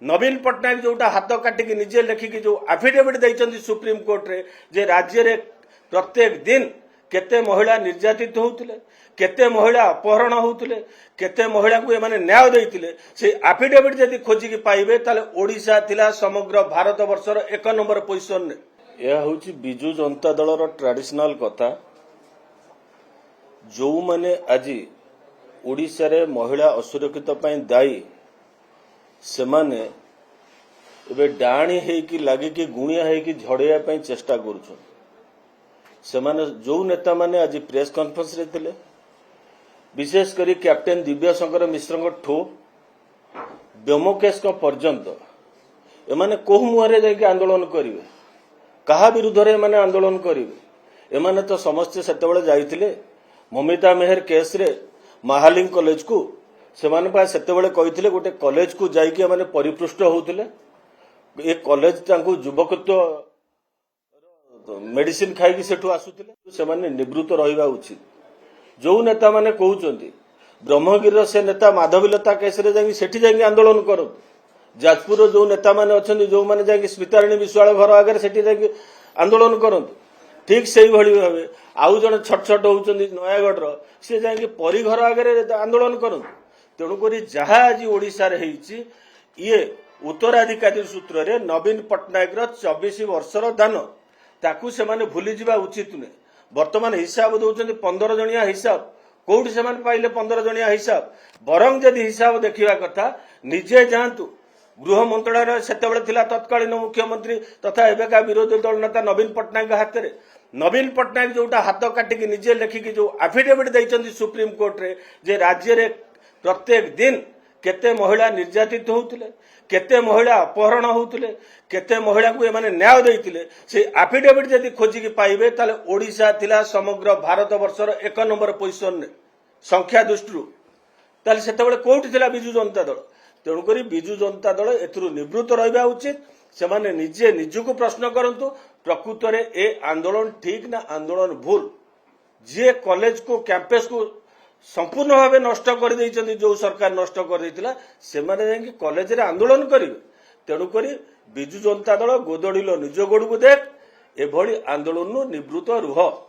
नवीन पट्टनायक जोटा हाथ काटिकी निजे लेखिकी जो आफिडेविट देइछन्ती सुप्रीम कोर्ट रे जे राज्य रे प्रत्येक दिन केते महिला निर्यातित होउथिले केते महिला अपहरण होउथिले केते महिला को एमाने न्याय देइथिले से आफिडेविट जदि खोजिकी पाइबे ताले ओडिशा थिला समग्र भारत वर्षर 1 नंबर पोजिशन रे। यह होउची बिजू जनता दल रो ट्रेडिशनल कथा जो माने आजी ओडिशा रे महिला असुरक्षित पई दायी से माने एबे डाणी हेकी लागिकी गुणिया हेकी झड़िया पई चेष्टा करूछन। से माने जो नेता माने आज प्रेस कॉन्फ्रेंस रे थिले विशेष करी कैप्टेन दिव्य शंकर मिश्र ठो ब्योमकेश पर्यंत एमाने कोह मुहरे जाके आंदोलन करिवे कहा विरुद्ध रे माने आंदोलन करिवे एमाने तो समस्त सेतेबेले जाइथिले ममिता मेहर केस रे महालिंग कॉलेज को से माने सेतेबेले कहिथिले गोटे कॉलेज को जाइके माने परिपृष्ठ होउथिले ए कॉलेज तांको युवकत्व मेडिसिन खाई सेठू आसुथिले से माने निवृत्त रहिबा उचित। जो नेता माने कहउचंती ब्रह्मगिर से नेता माधवीलता केस रे जाई सेठी जाई आंदोलन करो जाजपुर जो नेता माने अछंती जो माने जाई स्मिताराणी विश्वाल घर आगे सेठी जाई आंदोलन करंतु ठीक से भली भावे आउ जने छट छट होउचंती नयागढ़ रो से जाई परी घर आगे आंदोलन करंतु। तेणुक जहाँ आज ओडिशा रे हेइची ये उत्तराधिकारी सूत्र रे नवीन पट्टनायक 24 वर्षर दान ताकू से माने भूली जिबा उचित ने। वर्तमान हिसाब दउचंती 15 जणिया हिसाब कोउठी से माने पाइले 15 जणिया हिसाब बरंग जदि हिसाब देखिबा कथा निजे जानतु गृह मंत्रालय सेतेबेले थिला तत्कालीन मुख्यमंत्री तथा एबेका विरोधी दल नेता नवीन पट्टनायक हाथ रे नवीन पट्टनायक जोटा हाथ काटिकी निजे लेखिकी जो आफिडेविट देइछन्ती सुप्रीम कोर्ट रे जे राज्य रे प्रत्येक दिन केते महिला निर्यातित होउथिले केते महिला अपहरण होउथिले केते महिला को एमाने न्याय देइथिले से आफिडेविट जदि खोजिकी पाइबे ताले ओडिशा थिला समग्र भारत वर्षर 1 नंबर पोजिशन रे संख्या दृष्टि ताले सेतेबेले कोउठी थिला बिजू जनता दल। तेणुक बिजू जनता दल एथुरु निवृत्त रहिबा उचित से माने निजे निजको प्रश्न करंतु प्रकृत रे ए आंदोलन ठीक ना आंदोलन भूल जे कॉलेज को कैंपस को संपूर्ण भाव नष्ट कर देइछन्ती जो सरकार नष्ट कर देइतिला से माने जाई कॉलेज रे आंदोलन करिवे। तेणुक बिजू जनता दल गोदड़िलो निज गोड़ को देख एभली आंदोलन निवृत्त रुह।